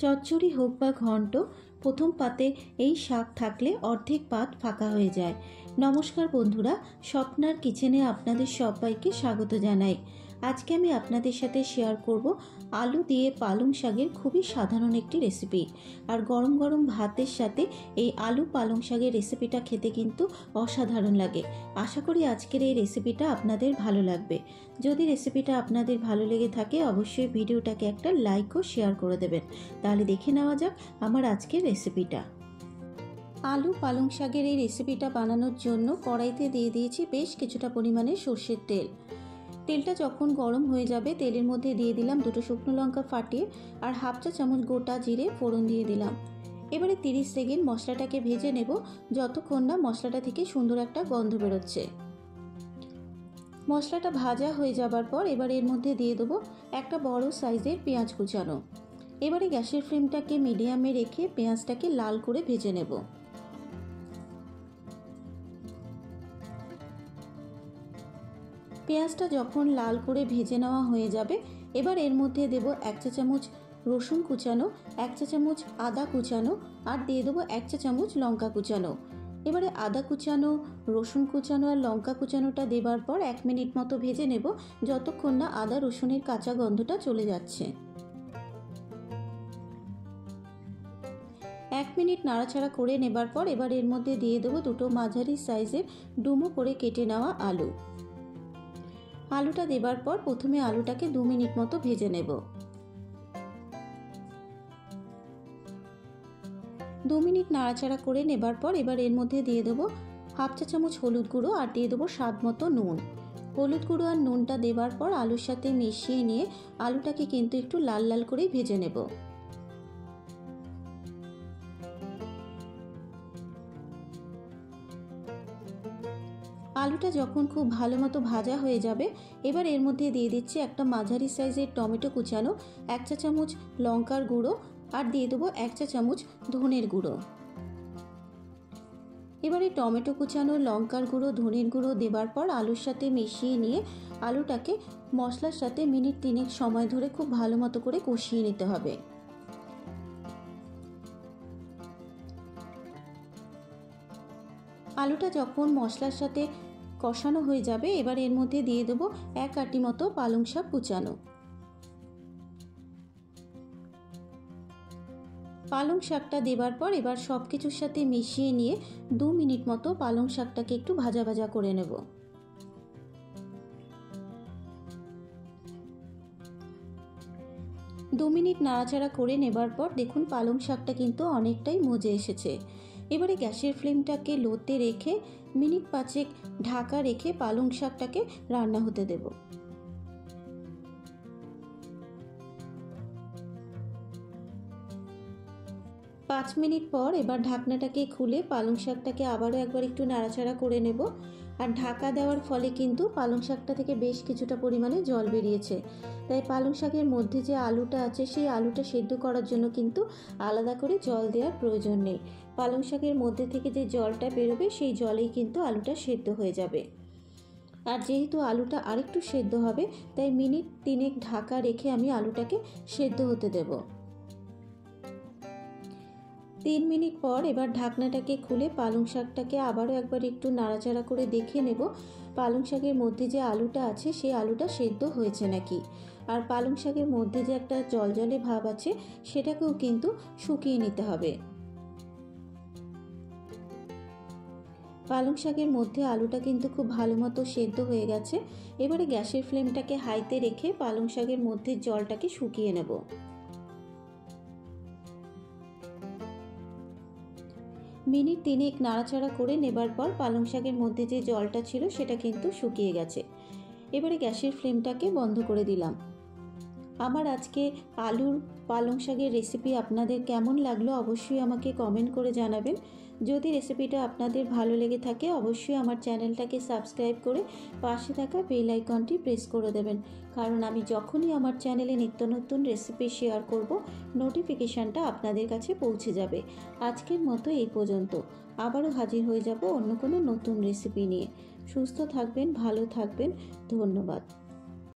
চচ্চড়ি হোক বা ঘন্ট, প্রথম পাতে এই শাক থাকলে অর্ধেক পাত ফাঁকা হয়ে যায়। নমস্কার বন্ধুরা, স্বপ্নার কিচেনে আপনাদের সবাইকে স্বাগত জানাই। আজকে আমি আপনাদের সাথে শেয়ার করব আলু দিয়ে পালং শাকের খুবই সাধারণ একটি রেসিপি। আর গরম গরম ভাতের সাথে এই আলু পালং শাকের রেসিপিটা খেতে কিন্তু অসাধারণ লাগে। আশা করি আজকের এই রেসিপিটা আপনাদের ভালো লাগবে। যদি রেসিপিটা আপনাদের ভালো লেগে থাকে অবশ্যই ভিডিওটাকে একটা লাইক ও শেয়ার করে দেবেন। তাহলে দেখে নেওয়া যাক আমার আজকের রেসিপিটা। আলু পালং শাকের এই রেসিপিটা বানানোর জন্য কড়াইতে দিয়ে দিয়েছি বেশ কিছুটা পরিমাণে সর্ষের তেল। তেলটা যখন গরম হয়ে যাবে তেলের মধ্যে দিয়ে দিলাম 2 শুকনো লঙ্কা ফাটিয়ে আর হাফ চা চামচ গোটা জিরে ফোড়ন দিয়ে দিলাম। এবারে 30 সেকেন্ড মশলাটাকে ভেজে নেব, যতক্ষণ না মশলাটা থেকে সুন্দর একটা গন্ধ বেরোচ্ছে। মশলাটা ভাজা হয়ে যাবার পর এবার এর মধ্যে দিয়ে দেবো একটা বড় সাইজের পেঁয়াজ কুচানো। এবারে গ্যাসের ফ্লেমটাকে মিডিয়ামে রেখে পেঁয়াজটাকে লাল করে ভেজে নেব। পেঁয়াজটা যখন লাল করে ভেজে নেওয়া হয়ে যাবে এবার এর মধ্যে দেব 1 চা চামচ রসুন কুচানো, 1 চা চামচ আদা কুচানো আর দিয়ে দেবো 1 চা চামচ লঙ্কা কুচানো। এবারে আদা কুচানো, রসুন কুচানো আর লঙ্কা কুচানোটা দেবার পর 1 মিনিট মতো ভেজে নেব, যতক্ষণ না আদা রসুনের কাঁচা গন্ধটা চলে যাচ্ছে। 1 মিনিট নাড়াচাড়া করে নেবার পর এবার এর মধ্যে দিয়ে দেবো 2 মাঝারি সাইজের ডুমো করে কেটে নেওয়া আলু। আলুটা দেবার পর প্রথমে আলুটাকে 2 মিনিট মতো ভেজে নেব। 2 মিনিট নাড়াচাড়া করে নেবার পর এবার এর মধ্যে দিয়ে দেবো হাফ চা চামচ হলুদ গুঁড়ো আর দিয়ে দেবো স্বাদ মতো নুন। হলুদ গুঁড়ো আর নুনটা দেবার পর আলুর সাথে মিশিয়ে নিয়ে আলুটাকে কিন্তু একটু লাল লাল করে ভেজে নেব। আলুটা যখন খুব ভালো মতো ভাজা হয়ে যাবে এবার এর মধ্যে দিয়ে দিচ্ছি একটা মাঝারি সাইজের টমেটো কুচানো, 1 চা চামচ লঙ্কার গুঁড়ো আর দিয়ে দেবো 1 চা চামচ ধনের গুঁড়ো। এবারে টমেটো কুচানো, লঙ্কার গুঁড়ো, ধনের গুঁড়ো দেবার পর আলুর সাথে মিশিয়ে নিয়ে আলুটাকে মশলার সাথে মিনিট 3 সময় ধরে খুব ভালো মতো করে কষিয়ে নিতে হবে। আলুটা যখন মশলার সাথে কষানো হয়ে যাবে এবার এর মধ্যে দিয়ে দেবো 1 আঁটি মতো পালং শাক কুচানো। পালং শাকটা দেবার পর এবার সব কিছুর সাথে মিশিয়ে নিয়ে 2 মিনিট মতো পালং শাকটাকে একটু ভাজা ভাজা করে নেব। দু মিনিট নাড়াচাড়া করে নেবার পর দেখুন পালং শাকটা কিন্তু অনেকটাই মজে এসেছে। এবারে গ্যাসের ফ্লেমটাকে লোতে রেখে মিনিট 5 ঢাকা রেখে পালং শাকটাকে রান্না হতে দেব। পাঁচ মিনিট পর এবার ঢাকনাটাকে খুলে পালং শাকটাকে আবারও একবার একটু নাড়াচাড়া করে নেব। আর ঢাকা দেওয়ার ফলে কিন্তু পালং শাকটা থেকে বেশ কিছুটা পরিমাণে জল বেরিয়েছে, তাই পালং শাকের মধ্যে যে আলুটা আছে সেই আলুটা সেদ্ধ করার জন্য কিন্তু আলাদা করে জল দেওয়ার প্রয়োজন নেই। পালং শাকের মধ্যে থেকে যে জলটা বেরোবে সেই জলেই কিন্তু আলুটা সেদ্ধ হয়ে যাবে। আর যেহেতু আলুটা আরেকটু সেদ্ধ হবে তাই মিনিট 3 ঢাকা রেখে আমি আলুটাকে সেদ্ধ হতে দেব। 3 মিনিট পর এবার ঢাকনাটাকে খুলে পালং শাকটাকে আবারও একবার একটু নাড়াচাড়া করে দেখে নেব পালং শাকের মধ্যে যে আলুটা আছে সেই আলুটা সেদ্ধ হয়েছে নাকি। আর পালং শাকের মধ্যে যে একটা জলজলে ভাব আছে সেটাকেও কিন্তু শুকিয়ে নিতে হবে। পালং শাকের মধ্যে আলুটা কিন্তু খুব ভালো মতো সেদ্ধ হয়ে গেছে। এবারে গ্যাসের ফ্লেমটাকে হাইতে রেখে পালং শাকের মধ্যে জলটাকে শুকিয়ে নেব। মিনিট 3 নাড়াচাড়া করে নেবার পর পালং শাকের মধ্যে যে জলটা ছিল সেটা কিন্তু শুকিয়ে গেছে। এবারে গ্যাসের ফ্লেমটাকে বন্ধ করে দিলাম। আমার আজকে আলুর পালং শাকের রেসিপি আপনাদের কেমন লাগলো অবশ্যই আমাকে কমেন্ট করে জানাবেন। যদি রেসিপিটা আপনাদের ভালো লেগে থাকে অবশ্যই আমার চ্যানেলটাকে সাবস্ক্রাইব করে পাশে থাকা বেল আইকনটি প্রেস করে দেবেন, কারণ আমি যখনই আমার চ্যানেলে নিত্য নতুন রেসিপি শেয়ার করব নোটিফিকেশানটা আপনাদের কাছে পৌঁছে যাবে। আজকের মতো এই পর্যন্ত, আবারও হাজির হয়ে যাব অন্য কোনো নতুন রেসিপি নিয়ে। সুস্থ থাকবেন, ভালো থাকবেন, ধন্যবাদ।